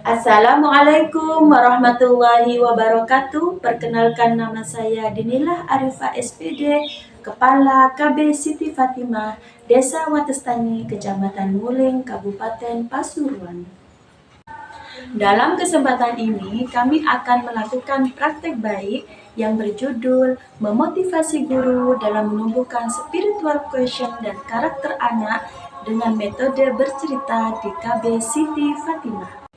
Assalamualaikum warahmatullahi wabarakatuh. Perkenalkan, nama saya Dinilah Arifah SPD, Kepala KB Siti Fatimah, Desa Watestani, Kecamatan Muling, Kabupaten Pasuruan. Dalam kesempatan ini, kami akan melakukan praktek baik yang berjudul memotivasi guru dalam menumbuhkan spiritual quotient dan karakter anak dengan metode bercerita di KB Siti Fatimah.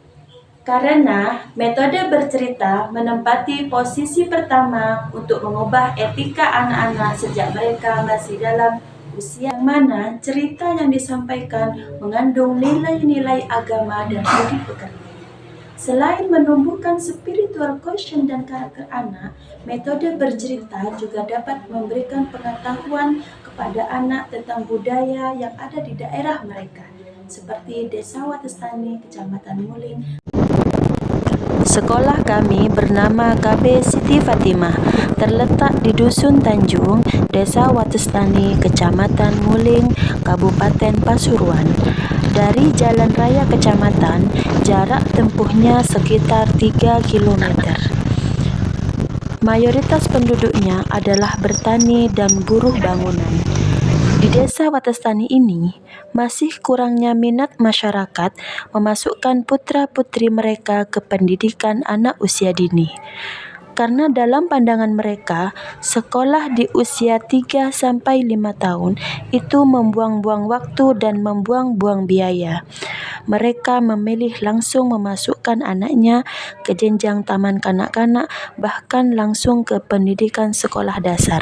Karena metode bercerita menempati posisi pertama untuk mengubah etika anak-anak sejak mereka masih dalam usia mana cerita yang disampaikan mengandung nilai-nilai agama dan budi pekerti. Selain menumbuhkan spiritual quotient dan karakter anak, metode bercerita juga dapat memberikan pengetahuan kepada anak tentang budaya yang ada di daerah mereka, seperti Desa Watestani, Kecamatan Muling. Sekolah kami bernama KB Siti Fatimah, terletak di Dusun Tanjung, Desa Watestani, Kecamatan Muling, Kabupaten Pasuruan. Dari jalan raya kecamatan, jarak tempuhnya sekitar 3 km. Mayoritas penduduknya adalah bertani dan buruh bangunan. Di Desa Watestani ini, masih kurangnya minat masyarakat memasukkan putra-putri mereka ke pendidikan anak usia dini. Karena dalam pandangan mereka, sekolah di usia 3-5 tahun itu membuang-buang waktu dan membuang-buang biaya. Mereka memilih langsung memasukkan anaknya ke jenjang taman kanak-kanak, bahkan langsung ke pendidikan sekolah dasar.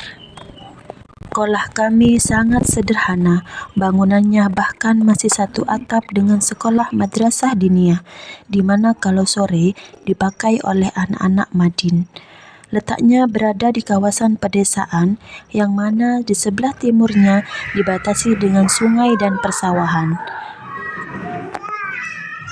Sekolah kami sangat sederhana, bangunannya bahkan masih satu atap dengan sekolah madrasah diniyah, di mana kalau sore dipakai oleh anak-anak Madin. Letaknya berada di kawasan pedesaan, yang mana di sebelah timurnya dibatasi dengan sungai dan persawahan.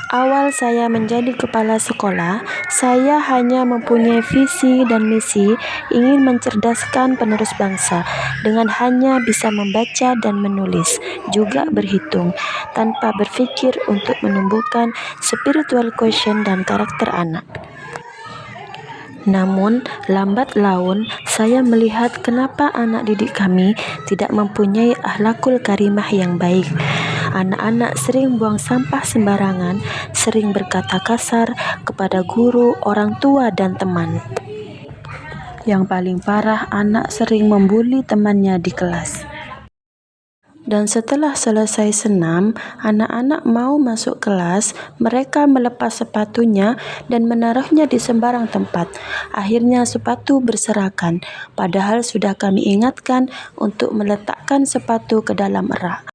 Awal saya menjadi kepala sekolah, saya hanya mempunyai visi dan misi ingin mencerdaskan penerus bangsa dengan hanya bisa membaca dan menulis, juga berhitung, tanpa berpikir untuk menumbuhkan spiritual quotient dan karakter anak. Namun, lambat laun saya melihat kenapa anak didik kami tidak mempunyai akhlakul karimah yang baik. Anak-anak sering buang sampah sembarangan, sering berkata kasar kepada guru, orang tua, dan teman. Yang paling parah, anak sering membuli temannya di kelas. Dan setelah selesai senam, anak-anak mau masuk kelas, mereka melepas sepatunya dan menaruhnya di sembarang tempat. Akhirnya sepatu berserakan, padahal sudah kami ingatkan untuk meletakkan sepatu ke dalam rak.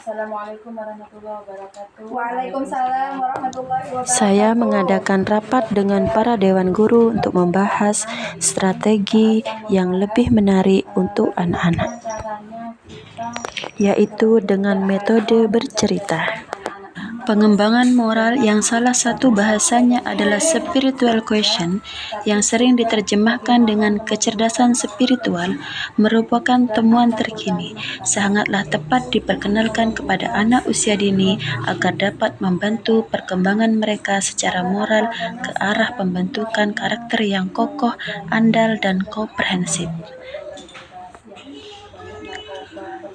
Assalamualaikum warahmatullahi wabarakatuh. Waalaikumsalam warahmatullahi wabarakatuh. Saya mengadakan rapat dengan para dewan guru untuk membahas strategi yang lebih menarik untuk anak-anak, yaitu dengan metode bercerita. Pengembangan moral yang salah satu bahasanya adalah spiritual quotient, yang sering diterjemahkan dengan kecerdasan spiritual, merupakan temuan terkini, sangatlah tepat diperkenalkan kepada anak usia dini agar dapat membantu perkembangan mereka secara moral ke arah pembentukan karakter yang kokoh, andal, dan komprehensif.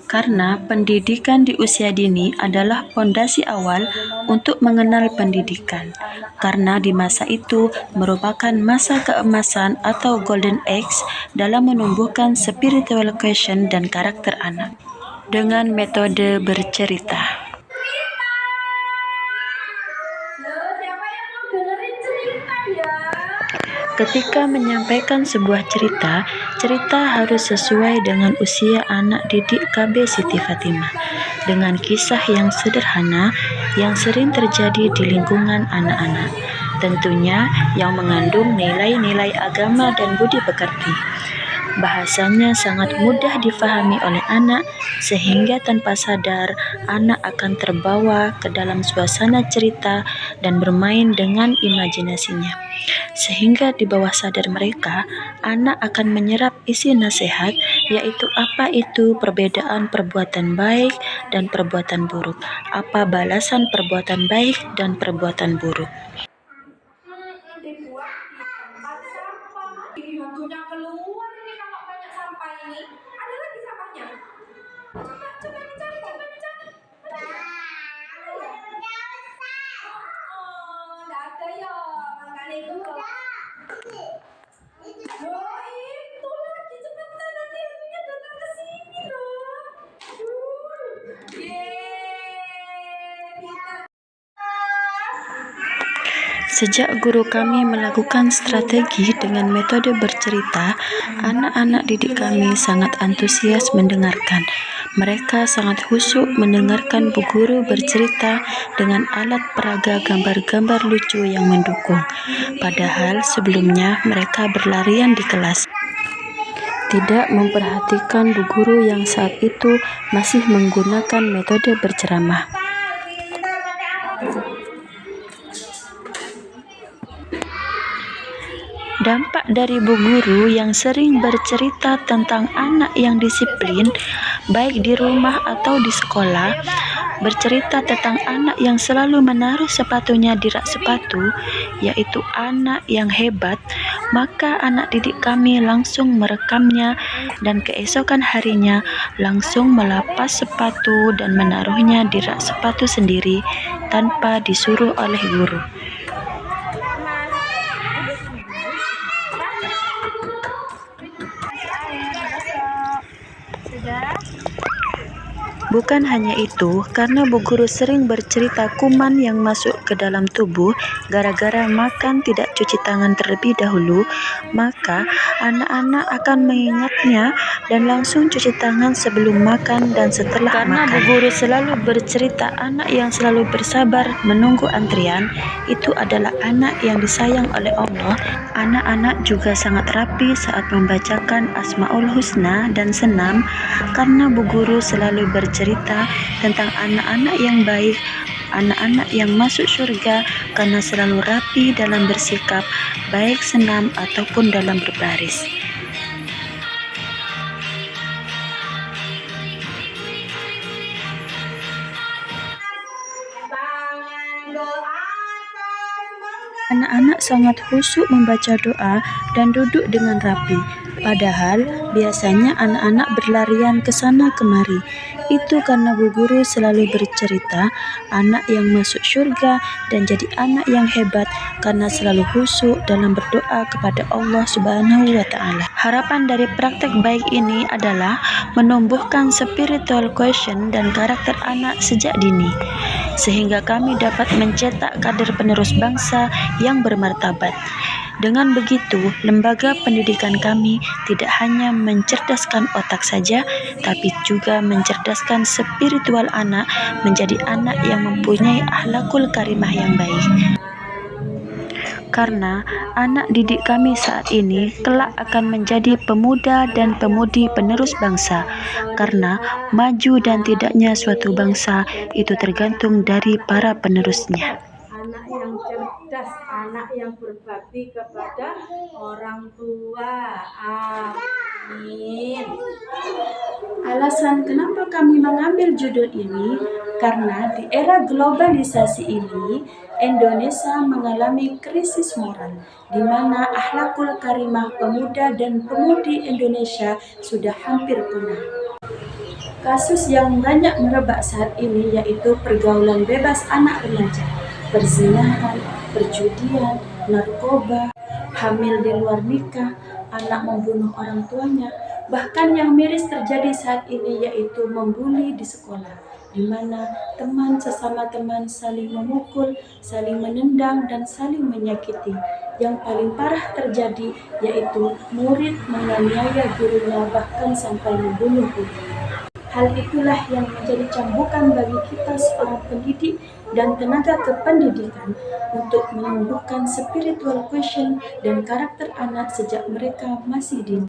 Karena pendidikan di usia dini adalah fondasi awal untuk mengenal pendidikan. Karena di masa itu merupakan masa keemasan atau golden age dalam menumbuhkan spiritual quotient dan karakter anak. Dengan metode bercerita. Ketika menyampaikan sebuah cerita, cerita harus sesuai dengan usia anak didik KB Siti Fatimah, dengan kisah yang sederhana yang sering terjadi di lingkungan anak-anak, tentunya yang mengandung nilai-nilai agama dan budi pekerti. Bahasanya sangat mudah difahami oleh anak, sehingga tanpa sadar anak akan terbawa ke dalam suasana cerita dan bermain dengan imajinasinya. Sehingga di bawah sadar mereka, anak akan menyerap isi nasihat, yaitu apa itu perbedaan perbuatan baik dan perbuatan buruk, apa balasan perbuatan baik dan perbuatan buruk. Dibuat di tempat sampah. Ini hantunya keluar ini kalau banyak sampah ini. Ada lagi sampahnya? Coba dicari. Oh, nggak ada ya. Makanya itu loh. Oh, itu lagi cepetan nanti hantunya datang ke sini loh. Sejak guru kami melakukan strategi dengan metode bercerita, anak-anak didik kami sangat antusias mendengarkan. Mereka sangat khusyuk mendengarkan bu guru bercerita dengan alat peraga gambar-gambar lucu yang mendukung. Padahal sebelumnya mereka berlarian di kelas, tidak memperhatikan bu guru yang saat itu masih menggunakan metode berceramah. Dampak dari bu guru yang sering bercerita tentang anak yang disiplin, baik di rumah atau di sekolah, bercerita tentang anak yang selalu menaruh sepatunya di rak sepatu, yaitu anak yang hebat, maka anak didik kami langsung merekamnya dan keesokan harinya langsung melepas sepatu dan menaruhnya di rak sepatu sendiri tanpa disuruh oleh guru. Bukan hanya itu, karena bu guru sering bercerita kuman yang masuk ke dalam tubuh gara-gara makan tidak cuci tangan terlebih dahulu, maka anak-anak akan mengingatnya dan langsung cuci tangan sebelum makan dan setelah makan. Karena bu guru selalu bercerita anak yang selalu bersabar menunggu antrian, itu adalah anak yang disayang oleh Allah. Anak-anak juga sangat rapi saat membacakan Asmaul Husna dan senam, karena bu guru selalu bercerita tentang anak-anak yang baik, anak-anak yang masuk surga karena selalu rapi dalam bersikap, baik senam ataupun dalam berbaris. Anak-anak sangat khusyuk membaca doa dan duduk dengan rapi. Padahal biasanya anak-anak berlarian ke sana kemari. Itu karena bu guru selalu bercerita anak yang masuk surga dan jadi anak yang hebat karena selalu khusyuk dalam berdoa kepada Allah Subhanahu wa Ta'ala. Harapan dari praktek baik ini adalah menumbuhkan spiritual quotient dan karakter anak sejak dini, sehingga kami dapat mencetak kader penerus bangsa yang bermartabat. Dengan begitu, lembaga pendidikan kami tidak hanya mencerdaskan otak saja, tapi juga mencerdaskan spiritual anak menjadi anak yang mempunyai akhlakul karimah yang baik. Karena anak didik kami saat ini kelak akan menjadi pemuda dan pemudi penerus bangsa. Karena maju dan tidaknya suatu bangsa itu tergantung dari para penerusnya. Anak yang cerdas, anak yang berbakti kepada orang tua. Amin. Alasan kenapa kami mengambil judul ini, karena di era globalisasi ini, Indonesia mengalami krisis moral, di mana akhlakul karimah pemuda dan pemudi Indonesia sudah hampir punah. Kasus yang banyak merebak saat ini yaitu pergaulan bebas anak remaja, perzinahan, perjudian, narkoba, hamil di luar nikah, anak membunuh orang tuanya. Bahkan yang miris terjadi saat ini yaitu membuli di sekolah, di mana teman sesama teman saling memukul, saling menendang, dan saling menyakiti. Yang paling parah terjadi yaitu murid menganiaya gurunya bahkan sampai membunuh gurunya. Hal itulah yang menjadi cambukan bagi kita seorang pendidik dan tenaga kependidikan untuk menumbuhkan spiritual quotient dan karakter anak sejak mereka masih dini.